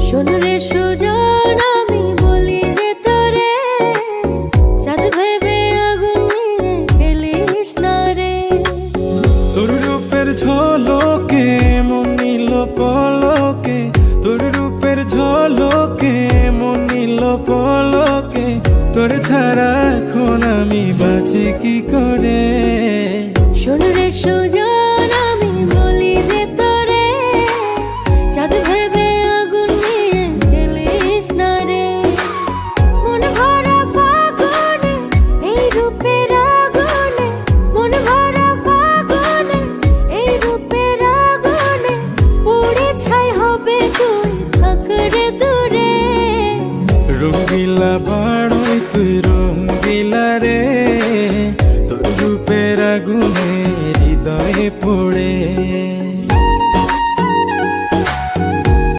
শোনো রে সুজন আমি বলি যে তোরে চাঁদ ভেবে আগুন নিয়ে খেলিস না রে। তোর রূপের ঝলকে মন নিল পলকে, তোর রূপের ঝলকে মন নিল পলকে, তোর ছাড়া এখন আমি বাঁচি কি করে। শোনো রে সুজন আমি বলি যে তোরে চাঁদ ভেবে আগুন নিয়ে খেলিস না রে। মন ভরা ফাগুনে এই রূপের আগুনে, মন ভরা ফাগুনে এই রূপের আগুনে পুড়ে ছাই হবে তুই থাক রে দূরে। রঙ্গিলা বাড়ই তুই রঙ্গিলা রে, তোর রূপের আগুনে হৃদয়ে পড়ে।